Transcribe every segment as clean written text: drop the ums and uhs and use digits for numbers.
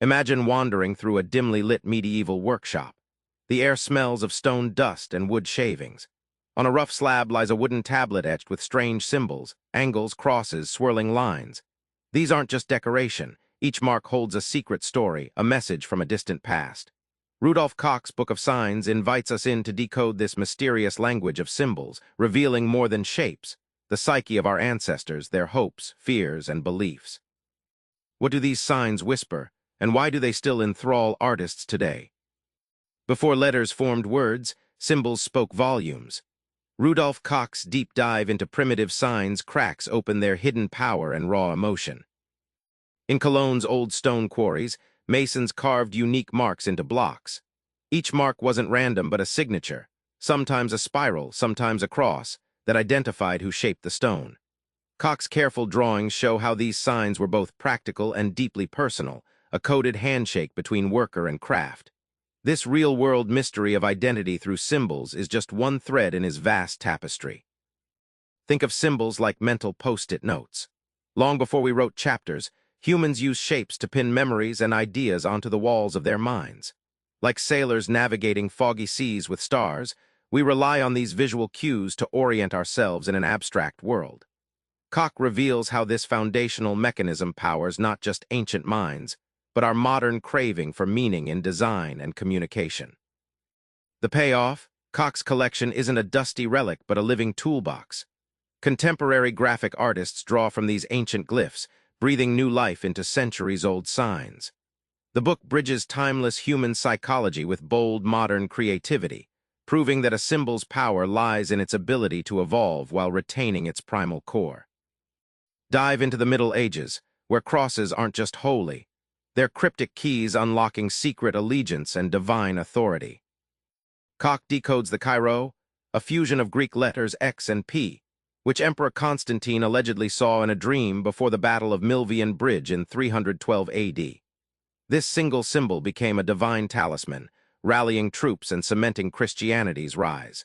Imagine wandering through a dimly lit medieval workshop. The air smells of stone dust and wood shavings. On a rough slab lies a wooden tablet etched with strange symbols, angles, crosses, swirling lines. These aren't just decoration. Each mark holds a secret story, a message from a distant past. Rudolf Koch's Book of Signs invites us in to decode this mysterious language of symbols, revealing more than shapes, the psyche of our ancestors, their hopes, fears, and beliefs. What do these signs whisper, and why do they still enthrall artists today? Before letters formed words, symbols spoke volumes. Rudolf Koch's deep dive into primitive signs cracks open their hidden power and raw emotion. In Cologne's old stone quarries, masons carved unique marks into blocks. Each mark wasn't random but a signature, sometimes a spiral, sometimes a cross, that identified who shaped the stone. Koch's careful drawings show how these signs were both practical and deeply personal, a coded handshake between worker and craft. This real-world mystery of identity through symbols is just one thread in his vast tapestry. Think of symbols like mental post-it notes. Long before we wrote chapters, humans used shapes to pin memories and ideas onto the walls of their minds. Like sailors navigating foggy seas with stars, we rely on these visual cues to orient ourselves in an abstract world. Koch reveals how this foundational mechanism powers not just ancient minds, but our modern craving for meaning in design and communication. The payoff? Koch's collection isn't a dusty relic but a living toolbox. Contemporary graphic artists draw from these ancient glyphs, breathing new life into centuries-old signs. The book bridges timeless human psychology with bold modern creativity, proving that a symbol's power lies in its ability to evolve while retaining its primal core. Dive into the Middle Ages, where crosses aren't just holy, they're cryptic keys unlocking secret allegiance and divine authority. Koch decodes the Chi-Rho, a fusion of Greek letters X and P, which Emperor Constantine allegedly saw in a dream before the Battle of Milvian Bridge in 312 AD. This single symbol became a divine talisman, rallying troops and cementing Christianity's rise.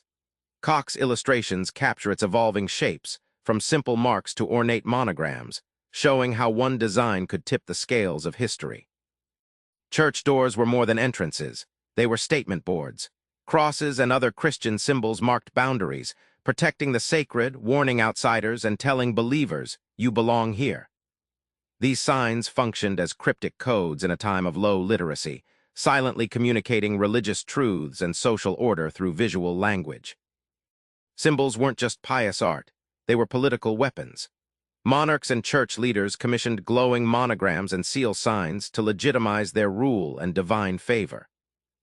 Koch's illustrations capture its evolving shapes, from simple marks to ornate monograms, showing how one design could tip the scales of history. Church doors were more than entrances. They were statement boards. Crosses and other Christian symbols marked boundaries, protecting the sacred, warning outsiders, and telling believers, "You belong here." These signs functioned as cryptic codes in a time of low literacy, silently communicating religious truths and social order through visual language. Symbols weren't just pious art, they were political weapons. Monarchs and church leaders commissioned glowing monograms and seal signs to legitimize their rule and divine favor.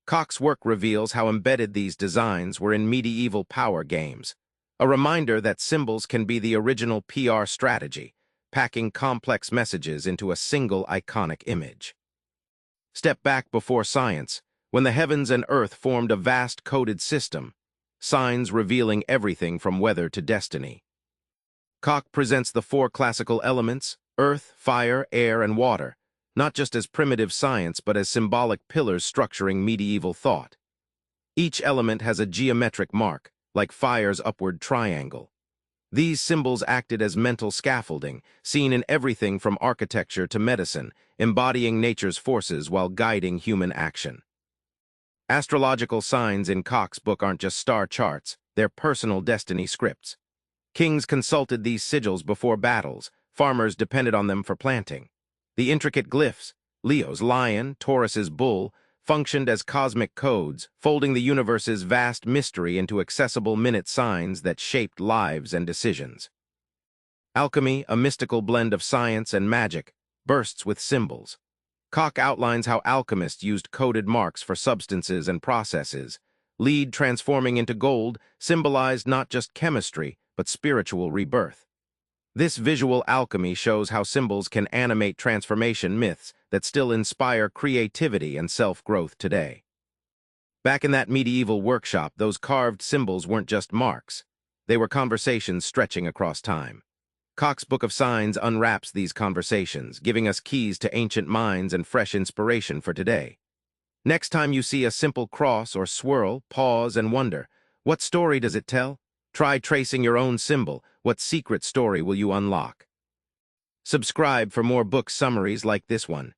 Koch's work reveals how embedded these designs were in medieval power games, a reminder that symbols can be the original PR strategy, packing complex messages into a single iconic image. Step back before science, when the heavens and earth formed a vast coded system, signs revealing everything from weather to destiny. Koch presents the four classical elements, earth, fire, air, and water, not just as primitive science but as symbolic pillars structuring medieval thought. Each element has a geometric mark, like fire's upward triangle. These symbols acted as mental scaffolding, seen in everything from architecture to medicine, embodying nature's forces while guiding human action. Astrological signs in Koch's book aren't just star charts, they're personal destiny scripts. Kings consulted these sigils before battles, farmers depended on them for planting. The intricate glyphs, Leo's lion, Taurus's bull, functioned as cosmic codes, folding the universe's vast mystery into accessible minute signs that shaped lives and decisions. Alchemy, a mystical blend of science and magic, bursts with symbols. Koch outlines how alchemists used coded marks for substances and processes. Lead transforming into gold symbolized not just chemistry, but spiritual rebirth. This visual alchemy shows how symbols can animate transformation myths that still inspire creativity and self-growth today. Back in that medieval workshop, those carved symbols weren't just marks. They were conversations stretching across time. Koch's Book of Signs unwraps these conversations, giving us keys to ancient minds and fresh inspiration for today. Next time you see a simple cross or swirl, pause and wonder, what story does it tell? Try tracing your own symbol. What secret story will you unlock? Subscribe for more book summaries like this one.